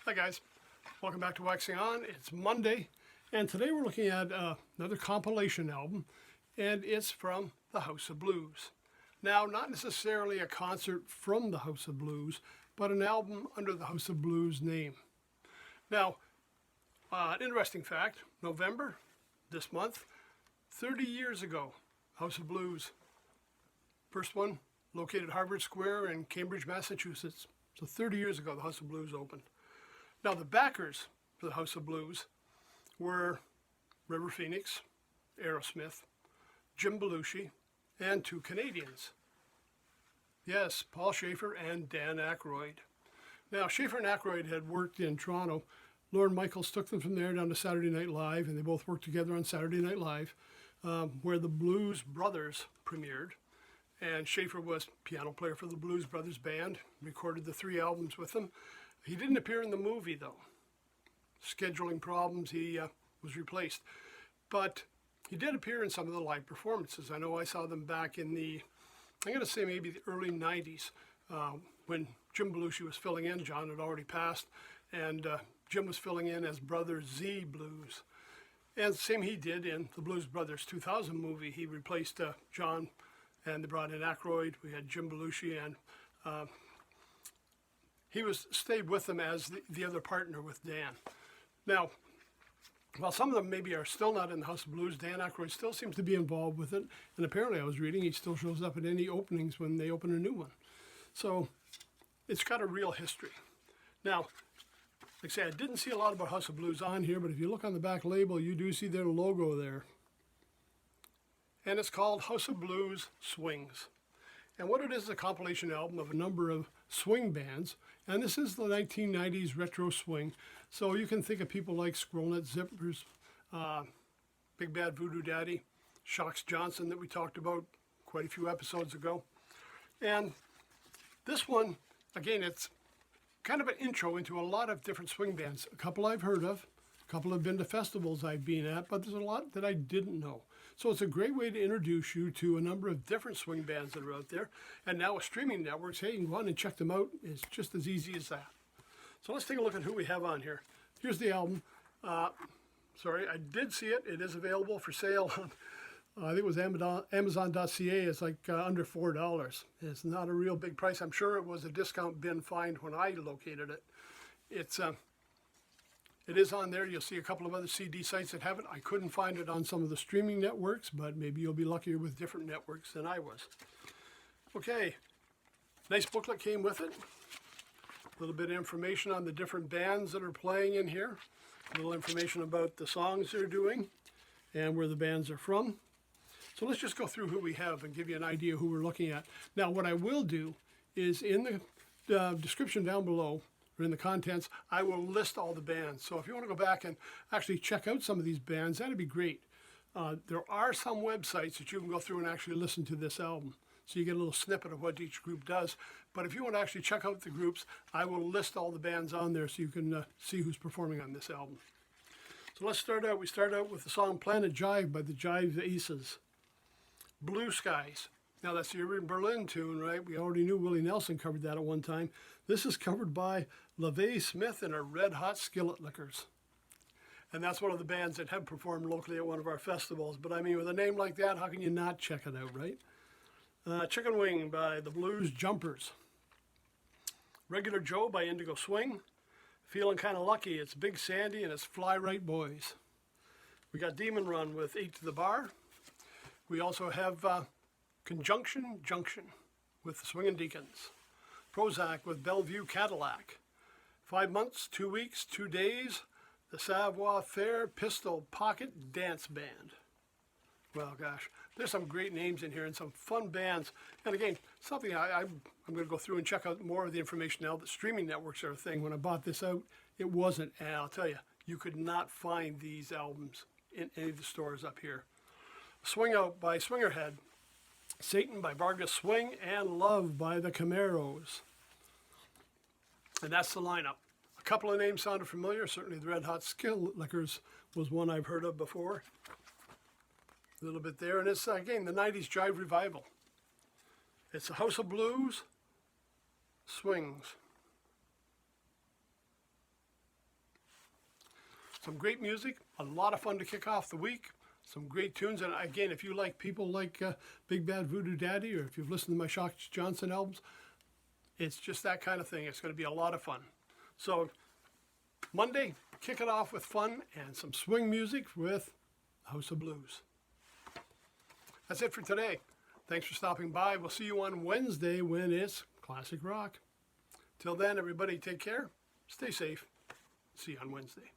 Hi guys, welcome back to Waxing On. It's Monday, and today we're looking at another compilation album, and it's from the House of Blues. Now, not necessarily a concert from the House of Blues, but an album under the House of Blues name. Now, an interesting fact, November, this month, 30 years ago, House of Blues. First one located Harvard Square in Cambridge, Massachusetts. So 30 years ago, the House of Blues opened. Now, the backers for the House of Blues were River Phoenix, Aerosmith, Jim Belushi, and two Canadians. Yes, Paul Shaffer and Dan Aykroyd. Now, Shaffer and Aykroyd had worked in Toronto. Lorne Michaels took them from there down to Saturday Night Live, and they both worked together on Saturday Night Live, where the Blues Brothers premiered. And Shaffer was piano player for the Blues Brothers band, recorded the 3 albums with them. He didn't appear in the movie, though. Scheduling problems, he was replaced. But he did appear in some of the live performances. I know I saw them back in the, I'm going to say maybe the early 90s, when Jim Belushi was filling in. John had already passed, and Jim was filling in as Brother Z Blues. And the same he did in the Blues Brothers 2000 movie. He replaced John, and they brought in Aykroyd. We had Jim Belushi, and he stayed with them as the other partner with Dan. Now, while some of them maybe are still not in the House of Blues, Dan Aykroyd still seems to be involved with it. And apparently, I was reading, he still shows up at any openings when they open a new one. So it's got a real history. Now, like I say, I didn't see a lot about House of Blues on here, but if you look on the back label, you do see their logo there. And it's called House of Blues Swings. And what it is a compilation album of a number of swing bands. And this is the 1990s retro swing. So you can think of people like Scrollnet Zippers, Big Bad Voodoo Daddy, Shocks Johnson that we talked about quite a few episodes ago. And this one, again, it's kind of an intro into a lot of different swing bands. A couple I've heard of, a couple have been to festivals I've been at, but there's a lot that I didn't know. So it's a great way to introduce you to a number of different swing bands that are out there. And now with streaming networks, hey, you can go on and check them out. It's just as easy as that. So let's take a look at who we have on here. Here's the album. Sorry, I did see it. It is available for sale on, I think it was Amazon.ca. It's like under $4. It's not a real big price. I'm sure it was a discount bin find when I located it. It is on there. You'll see a couple of other CD sites that have it. I couldn't find it on some of the streaming networks, but maybe you'll be luckier with different networks than I was. Okay, nice booklet came with it. A little bit of information on the different bands that are playing in here. A little information about the songs they're doing and where the bands are from. So let's just go through who we have and give you an idea who we're looking at. Now, what I will do is in the description down below, or in the contents, I will list all the bands. So if you want to go back and actually check out some of these bands, that'd be great. There are some websites that you can go through and actually listen to this album. So you get a little snippet of what each group does. But if you want to actually check out the groups, I will list all the bands on there so you can see who's performing on this album. So let's start out. We start out with the song Planet Jive by the Jive Aces. Blue Skies. Now that's the Irving Berlin tune, right? We already knew Willie Nelson covered that at one time. This is covered by LaVey Smith and her Red Hot Skillet Lickers. And that's one of the bands that have performed locally at one of our festivals. But I mean, with a name like that, how can you not check it out, right? Chicken Wing by the Blues Jumpers. Regular Joe by Indigo Swing. Feeling Kind of Lucky, it's Big Sandy and it's Fly Right Boys. We got Demon Run with 8 to the Bar. We also have Conjunction Junction with the Swingin Deacons. Prozac with Bellevue Cadillac. 5 months, 2 weeks, 2 days. The Savoir-Faire Pistol Pocket Dance Band. Well, gosh, there's some great names in here and some fun bands. And again, something I'm going to go through and check out more of the information now that streaming networks are a thing. When I bought this out, it wasn't. And I'll tell you, you could not find these albums in any of the stores up here. Swing Out by Swingerhead. Satan by Vargas Swing, and Love by the Camaros. And that's the lineup. A couple of names sounded familiar. Certainly the Red Hot Skillet Lickers was one I've heard of before. A little bit there. And it's, again, the 90s Jive Revival. It's the House of Blues Swings. some great music, a lot of fun to kick off the week, some great tunes. And again, if you like people like Big Bad Voodoo Daddy, or if you've listened to my Shock Johnson albums, it's just that kind of thing. It's going to be a lot of fun. So Monday, kick it off with fun and some swing music with House of Blues. That's it for today. Thanks for stopping by. We'll see you on Wednesday when it's Classic Rock. Till then, everybody, take care, stay safe. See you on Wednesday.